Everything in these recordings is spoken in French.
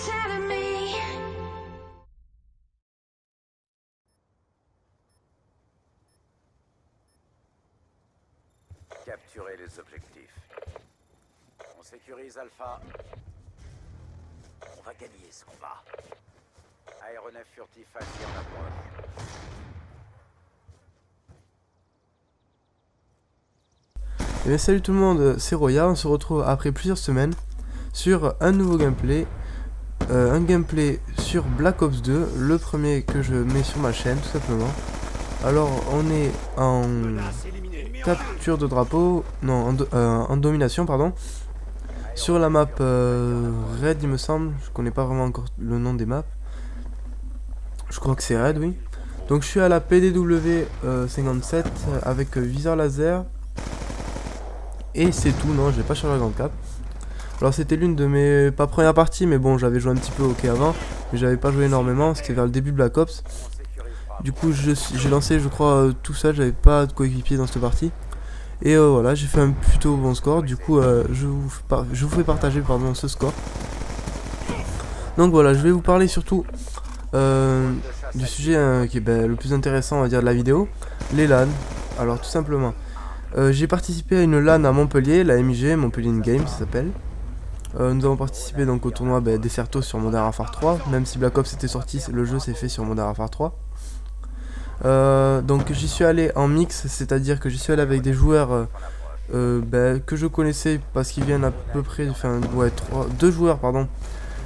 telling me. Capturer les objectifs. On sécurise Alpha. On va gagner ce combat. Aéronef furtif assis en approche. Et bien salut tout le monde, c'est Roya, on se retrouve après plusieurs semaines sur un nouveau gameplay. Un gameplay sur Black Ops 2, le premier que je mets sur ma chaîne tout simplement. Alors on est en capture de drapeau, non en domination pardon. Sur la map Red il me semble, je connais pas vraiment encore le nom des maps. Je crois que c'est Red, oui. Donc je suis à la PDW 57 avec viseur laser. Et c'est tout, non, j'ai pas chargé la grande cape. Alors c'était l'une de mes, pas première partie, mais bon, j'avais joué un petit peu au hockey avant, mais j'avais pas joué énormément, c'était vers le début de Black Ops. Du coup j'ai lancé, je crois, tout seul, j'avais pas de coéquipier dans cette partie. Et voilà, j'ai fait un plutôt bon score, du coup je vous fais partager pardon, ce score. Donc voilà, je vais vous parler surtout du sujet qui est le plus intéressant, on va dire, de la vidéo, les LAN. Alors tout simplement. J'ai participé à une LAN à Montpellier, la MIG, Montpellier In Game ça s'appelle. Nous avons participé donc au tournoi Desserto sur Modern Warfare 3, même si Black Ops était sorti, le jeu s'est fait sur Modern Warfare 3. Donc j'y suis allé en mix, c'est-à-dire que j'y suis allé avec des joueurs que je connaissais parce qu'ils viennent à peu près, enfin ouais, deux joueurs pardon,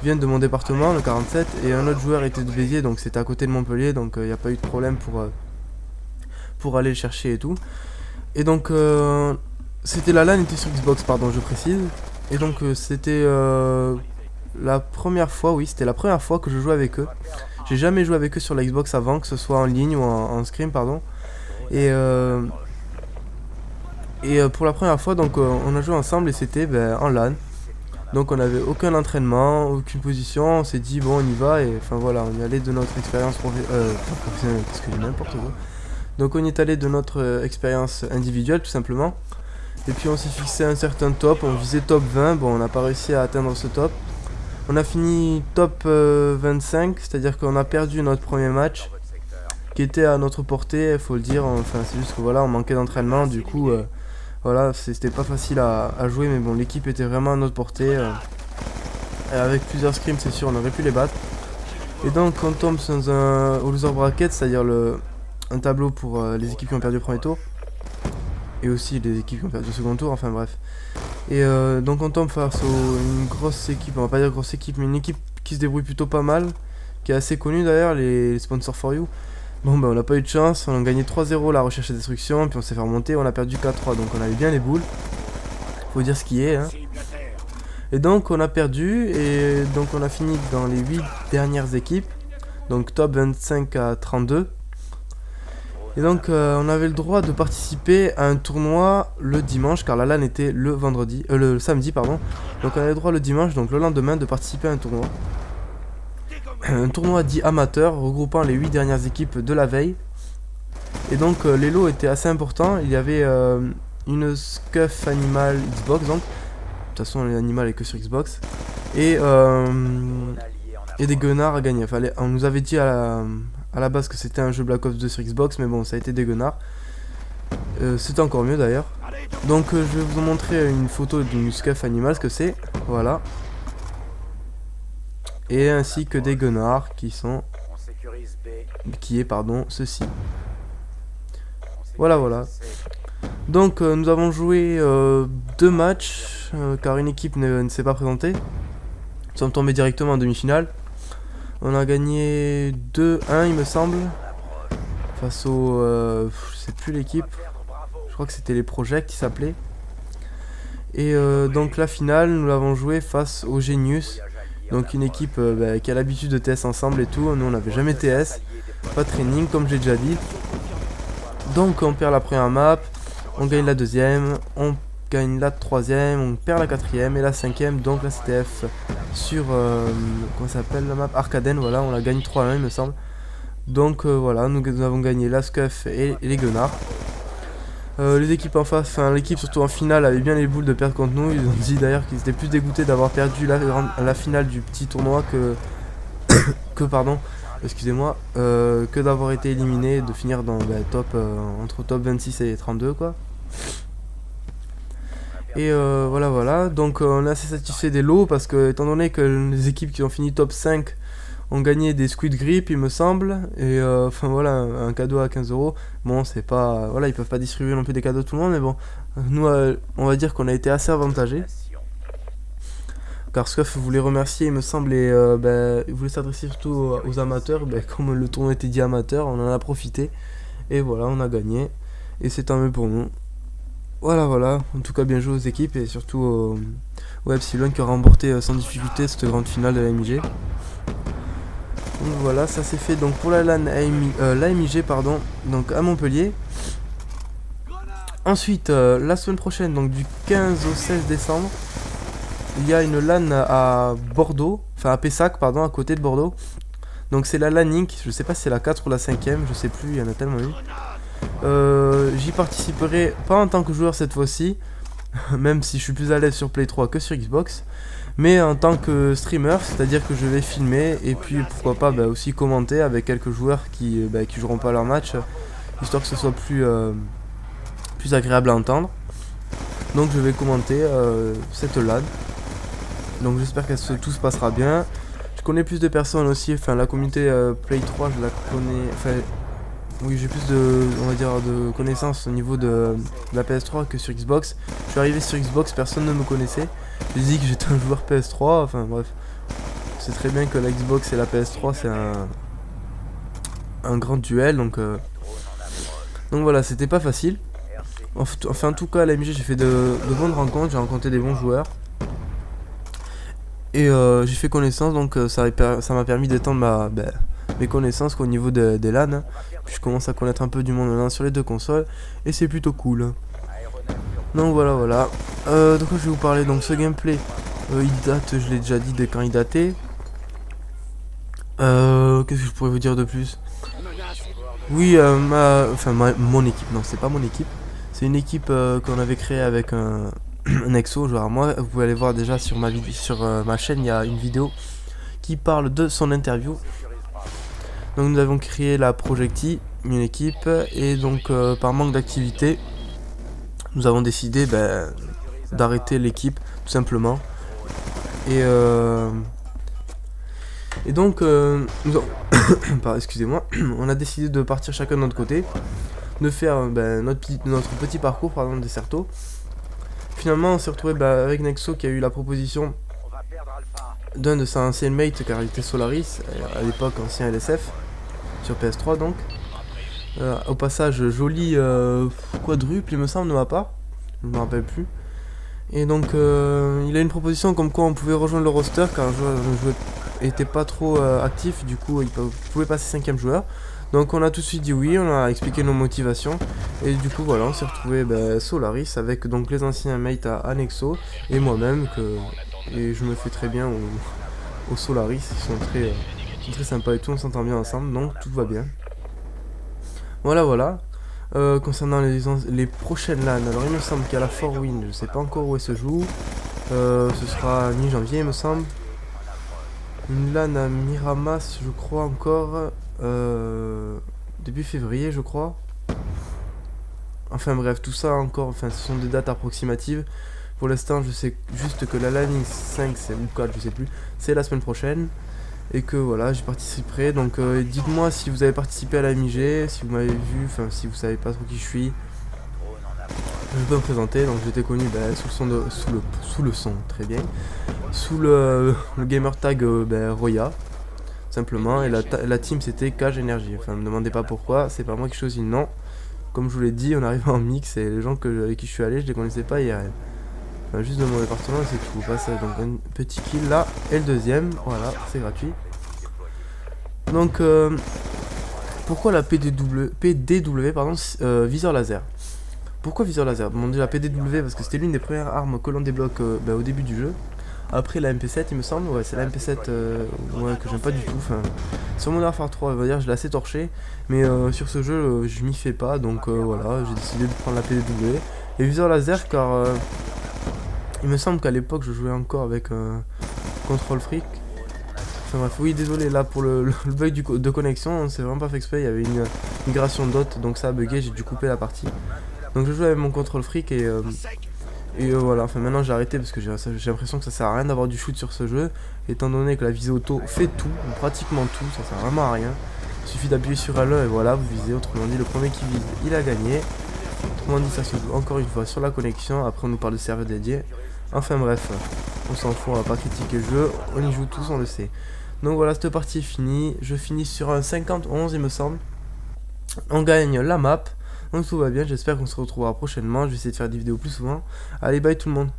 viennent de mon département, le 47, et un autre joueur était de Béziers, donc c'était à côté de Montpellier, donc il n'y a pas eu de problème pour aller le chercher et tout. Et donc c'était la LAN était sur Xbox pardon, je précise. Et donc c'était la première fois, oui c'était la première fois que je jouais avec eux. J'ai jamais joué avec eux sur la Xbox avant, que ce soit en ligne ou en scrim pardon. Et pour la première fois donc on a joué ensemble et c'était en LAN. Donc on n'avait aucun entraînement, aucune position, on s'est dit bon on y va et enfin voilà, on y allait de notre expérience professionnelle, parce que j'ai n'importe quoi. Donc on y est allé de notre expérience individuelle tout simplement. Et puis on s'est fixé un certain top, on visait top 20, bon on n'a pas réussi à atteindre ce top. On a fini top 25, c'est-à-dire qu'on a perdu notre premier match, qui était à notre portée, il faut le dire, enfin c'est juste que voilà, on manquait d'entraînement, du coup voilà, c'était pas facile à jouer, mais bon l'équipe était vraiment à notre portée. Et avec plusieurs scrims c'est sûr, on aurait pu les battre. Et donc on tombe dans un loser bracket, c'est-à-dire un tableau pour les équipes qui ont perdu le premier tour. Et aussi les équipes qui ont perdu le second tour, enfin bref. Et donc on tombe face à une grosse équipe, on va pas dire grosse équipe, mais une équipe qui se débrouille plutôt pas mal, qui est assez connue d'ailleurs, les sponsors for you. Bon on n'a pas eu de chance, on a gagné 3-0 la recherche et destruction, puis on s'est fait remonter, on a perdu 4-3, donc on a eu bien les boules. Faut dire ce qui est, hein. Et donc on a perdu, et donc on a fini dans les 8 dernières équipes, donc top 25 à 32. Et donc on avait le droit de participer à un tournoi le dimanche, car la LAN était le samedi pardon. Donc on avait le droit le dimanche, donc le lendemain, de participer à un tournoi. Un tournoi dit amateur, regroupant les 8 dernières équipes de la veille. Et donc les lots étaient assez importants, il y avait une Scuf Animal Xbox, donc de toute façon l'animal est que sur Xbox. Et des guenards à gagner, enfin, on nous avait dit à la base que c'était un jeu Black Ops 2 sur Xbox, mais bon ça a été des guenards. C'était encore mieux d'ailleurs. Donc je vais vous montrer une photo d'une Scuf Animal, ce que c'est, voilà. Et ainsi que des guenards qui est ceci. Voilà. Donc nous avons joué 2 matchs, car une équipe ne s'est pas présentée. Nous sommes tombés directement en demi-finale. On a gagné 2-1 il me semble, face au... je sais plus l'équipe, je crois que c'était les Project qui s'appelait. Et donc la finale, nous l'avons joué face au Genius, donc une équipe qui a l'habitude de TS ensemble et tout. Nous on n'avait jamais TS, pas de training comme j'ai déjà dit. Donc on perd la première map, on gagne la deuxième, on gagne la troisième, on perd la quatrième et la cinquième, donc la CTF sur comment s'appelle la map, Arcaden, voilà, on la gagne 3-1 il me semble. Donc voilà, nous avons gagné la Scuf et les guenards. Les équipes en face, enfin l'équipe surtout en finale avait bien les boules de perdre contre nous. Ils ont dit d'ailleurs qu'ils étaient plus dégoûtés d'avoir perdu la finale du petit tournoi que pardon, excusez-moi, que d'avoir été éliminé et de finir dans top entre top 26 et 32 quoi. Et voilà, donc on est assez satisfait des lots parce que étant donné que les équipes qui ont fini top 5 ont gagné des Squid Grip il me semble, et enfin voilà, un cadeau à 15 €. Bon, c'est pas, voilà, ils peuvent pas distribuer non plus des cadeaux à tout le monde, mais bon, nous on va dire qu'on a été assez avantagés. Car Scuff voulait remercier, il me semble, et il voulait s'adresser surtout aux amateurs. Comme le tournoi était dit amateur, on en a profité. Et voilà, on a gagné. Et c'est tant mieux pour nous. Voilà. En tout cas, bien joué aux équipes et surtout au Epsilon qui a remporté sans difficulté cette grande finale de la MIG. Donc voilà, ça s'est fait donc pour la LAN l'AMIG, pardon, donc à Montpellier. Ensuite, la semaine prochaine, donc du 15 au 16 décembre, il y a une LAN à Bordeaux, enfin à Pessac, pardon, à côté de Bordeaux. Donc c'est la LAN Inc, je sais pas si c'est la 4 ou la 5ème, je sais plus, il y en a tellement eu. J'y participerai pas en tant que joueur cette fois-ci, même si je suis plus à l'aise sur Play 3 que sur Xbox, mais en tant que streamer, c'est-à-dire que je vais filmer et puis pourquoi pas aussi commenter avec quelques joueurs qui joueront pas leur match, histoire que ce soit plus agréable à entendre. Donc je vais commenter cette LAN. Donc j'espère que tout se passera bien. Je connais plus de personnes aussi, enfin la communauté Play 3 je la connais, enfin oui j'ai plus de connaissances au niveau de la PS3 que sur Xbox. Je suis arrivé sur Xbox, personne ne me connaissait. J'ai dit que j'étais un joueur PS3, enfin bref. C'est très bien que la Xbox et la PS3 c'est un grand duel, donc voilà, c'était pas facile. Enfin en tout cas à la MG j'ai fait de bonnes rencontres, j'ai rencontré des bons joueurs. Et j'ai fait connaissance, donc ça m'a permis d'étendre mes connaissances au niveau des LAN. Hein. Puis je commence à connaître un peu du monde maintenant sur les deux consoles, et c'est plutôt cool. Donc voilà. De quoi je vais vous parler? Donc ce gameplay, il date, je l'ai déjà dit, de quand il datait. Qu'est-ce que je pourrais vous dire de plus? Oui, mon équipe, non c'est pas mon équipe. C'est une équipe qu'on avait créée avec un Nexo, genre moi. Vous pouvez aller voir déjà sur ma chaîne, il y a une vidéo qui parle de son interview. Donc nous avons créé la Projecti, une équipe, et donc par manque d'activité, nous avons décidé d'arrêter l'équipe tout simplement. Et donc excusez-moi, on a décidé de partir chacun de notre côté, de faire notre petit parcours des Certeaux. Finalement on s'est retrouvé avec Nexo qui a eu la proposition d'un de ses anciens mates, car il était Solaris, à l'époque ancien LSF, sur PS3 donc. Au passage, joli quadruple il me semble de ma part, je ne me rappelle plus. Et donc il a une proposition comme quoi on pouvait rejoindre le roster, car le joueur était pas trop actif, du coup il pouvait passer 5ème joueur. Donc on a tout de suite dit oui, on a expliqué nos motivations, et du coup voilà, on s'est retrouvé Solaris avec donc les anciens mates à Nexo et moi-même, et je me fais très bien au Solaris, ils sont très sympas et tout, on s'entend bien ensemble, donc tout va bien. Voilà. Concernant les prochaines LAN, alors il me semble qu'il y a la 4Win, je sais pas encore où elle se joue. Ce sera mi-janvier il me semble. Une LAN à Miramas je crois encore, début février je crois. Enfin bref, tout ça encore, ce sont des dates approximatives. Pour l'instant je sais juste que la LAN 5 c'est ou 4 je sais plus, c'est la semaine prochaine. Et que voilà, j'y participerai. Donc dites-moi si vous avez participé à la MIG, si vous m'avez vu, si vous savez pas trop qui je suis. Je peux me présenter. Donc j'étais connu sous le son, très bien. Sous le gamer tag Roya, simplement. Et la team c'était Cage Energy. Enfin, ne me demandez pas pourquoi, c'est pas moi qui choisis le nom. Comme je vous l'ai dit, on arrive en mix et les gens avec qui je suis allé, je les connaissais pas hier. Enfin, juste de mon département, c'est tout. Passage, donc un petit kill là, et le deuxième, voilà, c'est gratuit. Donc, pourquoi la PDW pardon, viseur laser? Pourquoi viseur laser? Bon, déjà PDW parce que c'était l'une des premières armes que l'on débloque au début du jeu. Après la MP7 il me semble, ouais c'est la MP7 ouais, que j'aime pas du tout. Enfin, sur Modern Warfare 3 on va dire je l'ai assez torché, mais sur ce jeu je m'y fais pas, donc voilà j'ai décidé de prendre la PDW et viseur laser car il me semble qu'à l'époque je jouais encore avec Control Freak. Enfin bref, oui désolé là pour le bug de connexion, c'est vraiment pas fait exprès, il y avait une migration d'hôte donc ça a bugué, j'ai dû couper la partie. Donc je joue avec mon Control Freak et voilà, enfin maintenant j'ai arrêté parce que j'ai l'impression que ça sert à rien d'avoir du shoot sur ce jeu, étant donné que la visée auto fait tout, ou pratiquement tout, ça sert vraiment à rien. Il suffit d'appuyer sur L1 et voilà, vous visez, autrement dit le premier qui vise, il a gagné. Autrement dit ça se joue encore une fois sur la connexion, après on nous parle de serveur dédié. Enfin bref, on s'en fout, on va pas critiquer le jeu, on y joue tous, on le sait. Donc voilà, cette partie est finie, je finis sur un 50-11 il me semble. On gagne la map. Donc tout va bien, j'espère qu'on se retrouvera prochainement. Je vais essayer de faire des vidéos plus souvent. Allez, bye tout le monde.